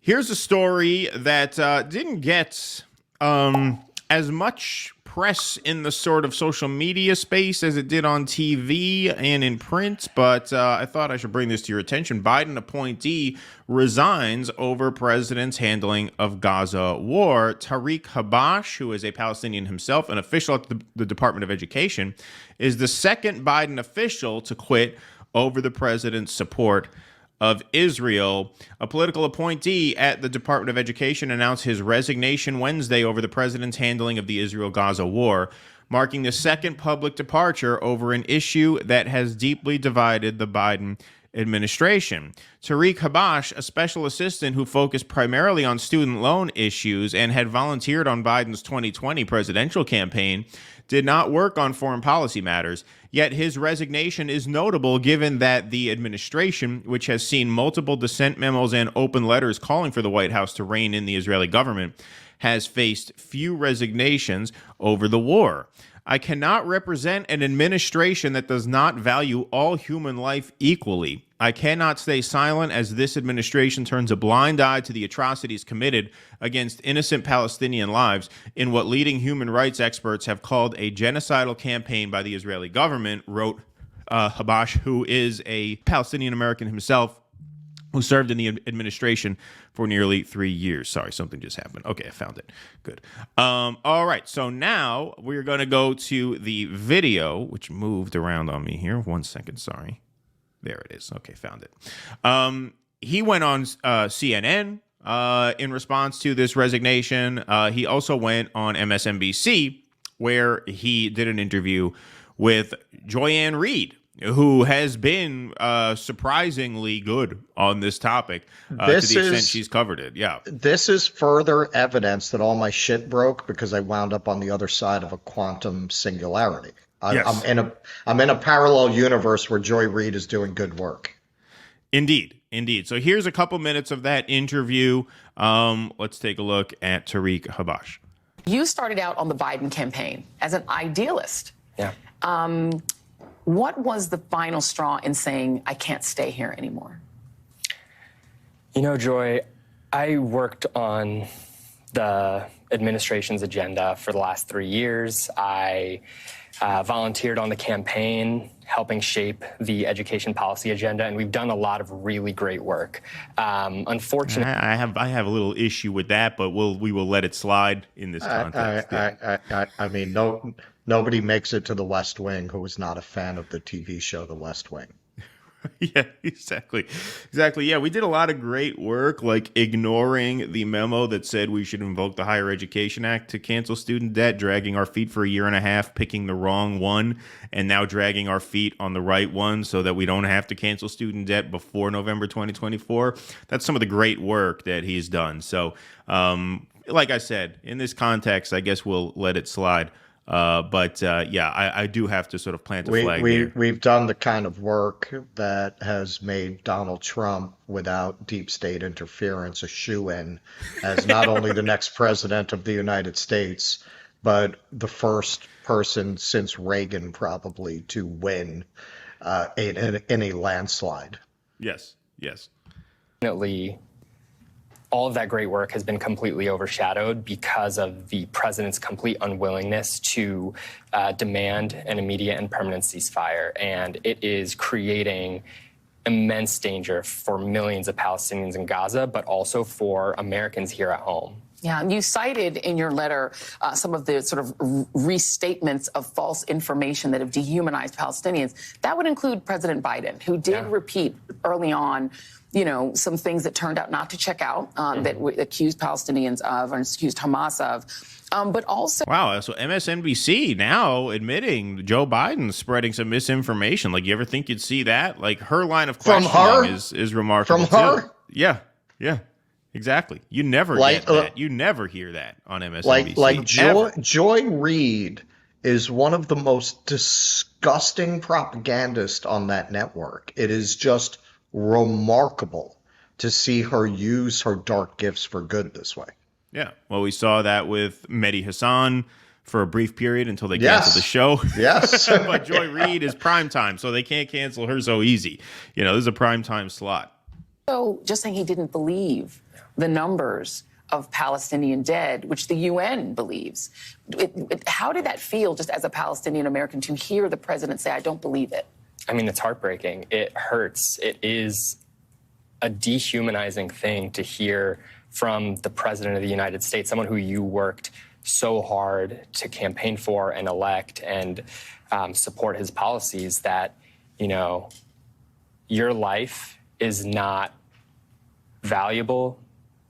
Here's a story that didn't get as much press in the sort of social media space as it did on TV and in print, but I thought I should bring this to your attention. Biden appointee resigns over president's handling of Gaza war. Tariq Habash, who is a Palestinian himself, an official at the Department of Education, is the second Biden official to quit over the president's support of Israel. A political appointee at the Department of Education announced his resignation Wednesday over the president's handling of the Israel-Gaza war, marking the second public departure over an issue that has deeply divided the Biden administration. Tariq Habash, a special assistant who focused primarily on student loan issues and had volunteered on Biden's 2020 presidential campaign, did not work on foreign policy matters. Yet his resignation is notable given that the administration, which has seen multiple dissent memos and open letters calling for the White House to rein in the Israeli government, has faced few resignations over the war. I cannot represent an administration that does not value all human life equally. I cannot stay silent as this administration turns a blind eye to the atrocities committed against innocent Palestinian lives in what leading human rights experts have called a genocidal campaign by the Israeli government, wrote Habash, who is a Palestinian American himself, who served in the administration for nearly 3 years. Sorry, something just happened. Okay, I found it. Good. All right, so now we're going to go to the video, which moved around on me here. 1 second, sorry. There it is. Okay, found it. He went on CNN in response to this resignation. He also went on MSNBC, where he did an interview with Joy-Ann Reid, who has been surprisingly good on this topic to the extent she's covered it. Yeah. This is further evidence that all my shit broke because I wound up on the other side of a quantum singularity. Yes. I'm in a parallel universe where Joy Reid is doing good work. Indeed. So here's a couple minutes of that interview. Let's take a look at Tariq Habash. You started out on the Biden campaign as an idealist. Yeah. What was the final straw in saying, I can't stay here anymore? You know, Joy, I worked on the administration's agenda for the last 3 years. I volunteered on the campaign, helping shape the education policy agenda, and we've done a lot of really great work. Unfortunately, I have a little issue with that, but we will let it slide in this context. I mean, nobody makes it to the West Wing who is not a fan of the TV show The West Wing. Yeah, exactly. Yeah, we did a lot of great work, like ignoring the memo that said we should invoke the Higher Education Act to cancel student debt, dragging our feet for a year and a half, picking the wrong one, and now dragging our feet on the right one so that we don't have to cancel student debt before November 2024. That's some of the great work that he's done. So, like I said, in this context, I guess we'll let it slide. But I do have to sort of plant a flag here. We've done the kind of work that has made Donald Trump, without deep state interference, a shoo-in as not only the next president of the United States, but the first person since Reagan probably to win in a landslide. Yes. Definitely, all of that great work has been completely overshadowed because of the president's complete unwillingness to demand an immediate and permanent ceasefire. And it is creating immense danger for millions of Palestinians in Gaza, but also for Americans here at home. Yeah, and you cited in your letter some of the sort of restatements of false information that have dehumanized Palestinians. That would include President Biden, who did repeat early on, some things that turned out not to check out, that accused Palestinians of, or accused Hamas of, but also... Wow, so MSNBC now admitting Joe Biden spreading some misinformation. Like, you ever think you'd see that? Like, her line of questioning is remarkable. From her? Too. Yeah. Exactly. You never get that. You never hear that on MSNBC. Like Joy Reid is one of the most disgusting propagandists on that network. It is just remarkable to see her use her dark gifts for good this way. Yeah. Well, we saw that with Mehdi Hassan for a brief period until they canceled the show. Yes. But Joy Reid is primetime, so they can't cancel her so easy. This is a primetime slot. So just saying he didn't believe the numbers of Palestinian dead, which the UN believes. How did that feel just as a Palestinian American to hear the president say, I don't believe it? I mean, it's heartbreaking. It hurts. It is a dehumanizing thing to hear from the president of the United States, someone who you worked so hard to campaign for and elect and support his policies, that, you know, your life is not valuable.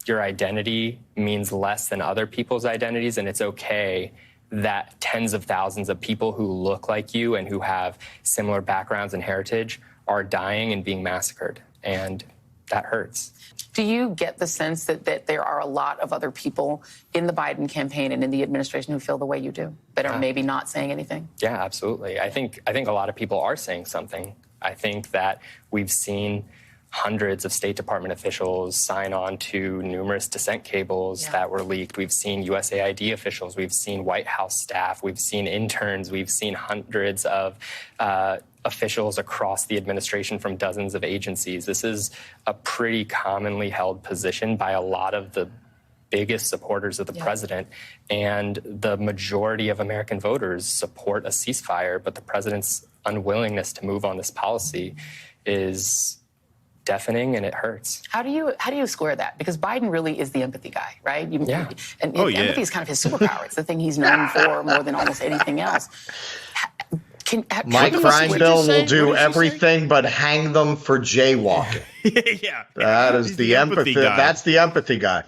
Your identity means less than other people's identities, and it's okay that tens of thousands of people who look like you and who have similar backgrounds and heritage are dying and being massacred, and that hurts. Do you get the sense that there are a lot of other people in the Biden campaign and in the administration who feel the way you do, but are maybe not saying anything? Yeah, absolutely. I think a lot of people are saying something. I think that we've seen hundreds of State Department officials sign on to numerous dissent cables that were leaked. We've seen USAID officials. We've seen White House staff. We've seen interns. We've seen hundreds of officials across the administration from dozens of agencies. This is a pretty commonly held position by a lot of the biggest supporters of the president, and the majority of American voters support a ceasefire, but the president's unwillingness to move on this policy is deafening, and it hurts. How do you square that? Because Biden really is the empathy guy, right? And empathy is kind of his superpower. It's the thing he's known for more than almost anything else. Mike Reinbill will do everything but hang them for jaywalking. That is the empathy. That's the empathy guy.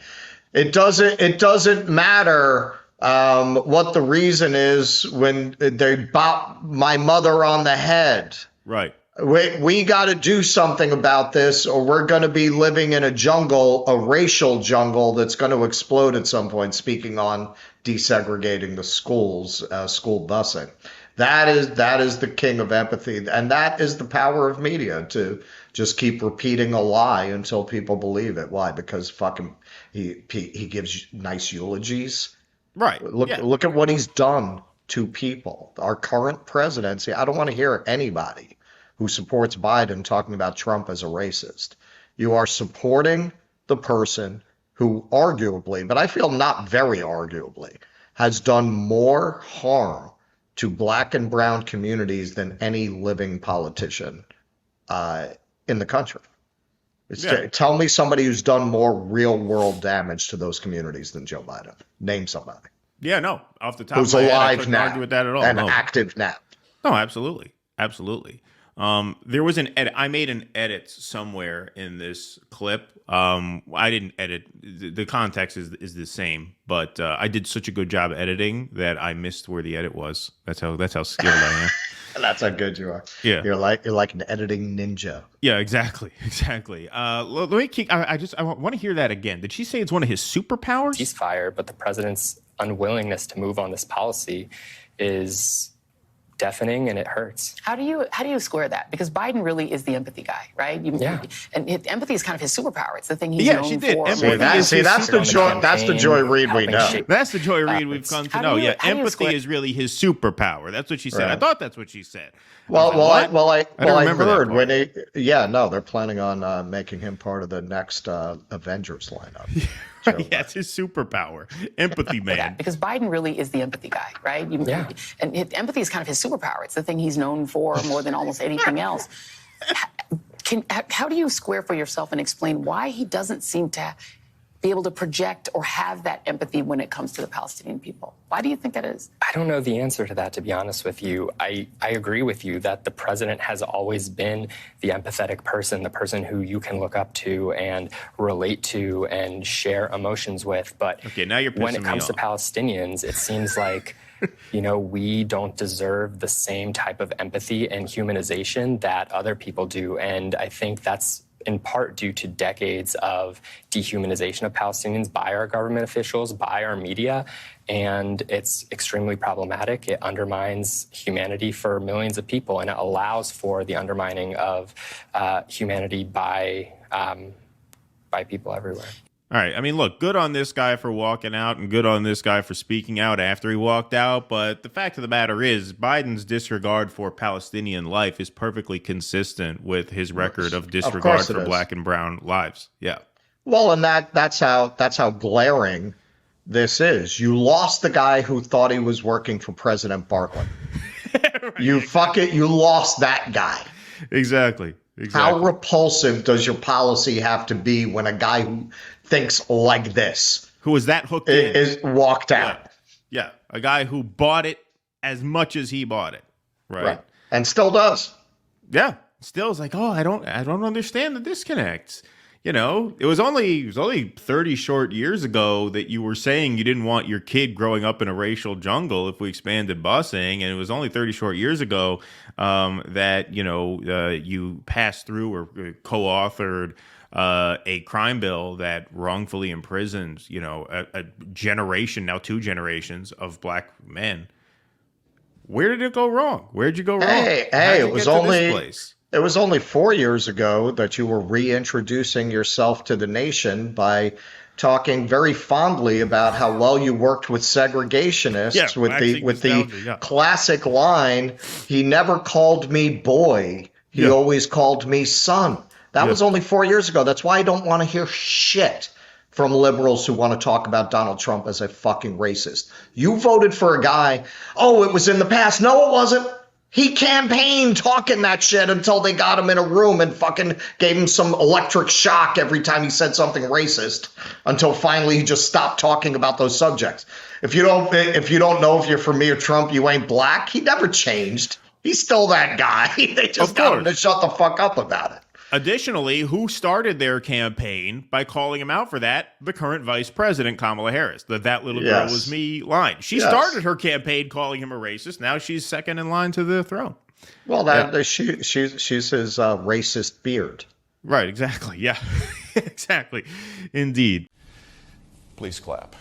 It doesn't matter what the reason is when they bop my mother on the head. Right. We got to do something about this, or we're going to be living in a jungle, a racial jungle that's going to explode at some point, speaking on desegregating the schools, school busing. That is the king of empathy, and that is the power of media, to just keep repeating a lie until people believe it. Why? Because fucking he gives nice eulogies. Right. Look at what he's done to people. Our current presidency, I don't want to hear anybody who supports Biden talking about Trump as a racist. You are supporting the person who arguably, but I feel not very arguably, has done more harm to black and brown communities than any living politician in the country. Tell me somebody who's done more real world damage to those communities than Joe Biden. Name somebody. Yeah, no, off the top who's of my head, I alive couldn't now argue with that at all. and active now. No, absolutely. There was an edit. I made an edit somewhere in this clip. I didn't edit. The context is the same, but I did such a good job editing that I missed where the edit was. That's how skilled I am. That's how good you are. Yeah, you're like an editing ninja. Yeah, exactly. Let me keep. I want to hear that again. Did she say it's one of his superpowers? Ceasefire, but the president's unwillingness to move on this policy is deafening, and it hurts. How do you square that? Because Biden really is the empathy guy, right? And empathy is kind of his superpower. It's the thing he's known for. That's the Joy Reid we know. That's the Joy Reid we've come to know. Empathy is really his superpower. That's what she said. Right. I thought that's what she said. I heard when they're planning on making him part of the next Avengers lineup. Yeah, it's his superpower. Empathy, man. Because Biden really is the empathy guy, right? And empathy is kind of his superpower. It's the thing he's known for more than almost anything else. How do you square for yourself and explain why he doesn't seem to be able to project or have that empathy when it comes to the Palestinian people? Why do you think that is? I don't know the answer to that, to be honest with you. I agree with you that the president has always been the empathetic person, the person who you can look up to and relate to and share emotions with. But now you're when it comes to Palestinians, it seems like we don't deserve the same type of empathy and humanization that other people do. And I think that's in part due to decades of dehumanization of Palestinians by our government officials, by our media, and it's extremely problematic. It undermines humanity for millions of people, and it allows for the undermining of humanity by people everywhere. All right. I mean, look, good on this guy for walking out and good on this guy for speaking out after he walked out. But the fact of the matter is, Biden's disregard for Palestinian life is perfectly consistent with his record of disregard for black and brown lives. Yeah. Well, and that's how glaring this is. You lost the guy who thought he was working for President Barkley. Right. You lost that guy. Exactly. How repulsive does your policy have to be when a guy who thinks like this, who is that hooked in, is walked out? Yeah, a guy who bought it as much as he bought it, right? And still does. Yeah, still is like, oh, I don't understand the disconnect. You know, it was only 30 short years ago that you were saying you didn't want your kid growing up in a racial jungle if we expanded busing, and it was only 30 short years ago that you passed through or co-authored a crime bill that wrongfully imprisons a generation, now 2 generations of black men. Where did it go wrong? Where'd you go wrong? Hey, it was only 4 years ago that you were reintroducing yourself to the nation by talking very fondly about how well you worked with segregationists with the classic line, "He never called me boy, he always called me son." That was only 4 years ago. That's why I don't want to hear shit from liberals who want to talk about Donald Trump as a fucking racist. You voted for a guy, oh, it was in the past. No, it wasn't. He campaigned talking that shit until they got him in a room and fucking gave him some electric shock every time he said something racist, until finally he just stopped talking about those subjects. If you don't know if you're for me or Trump, you ain't black. He never changed. He's still that guy. They just got him to shut the fuck up about it. Additionally, who started their campaign by calling him out for that? The current vice president, Kamala Harris. That little girl was me line. She started her campaign calling him a racist. Now she's second in line to the throne. Well, she's his racist beard. Right, exactly. Yeah, exactly. Indeed. Please clap.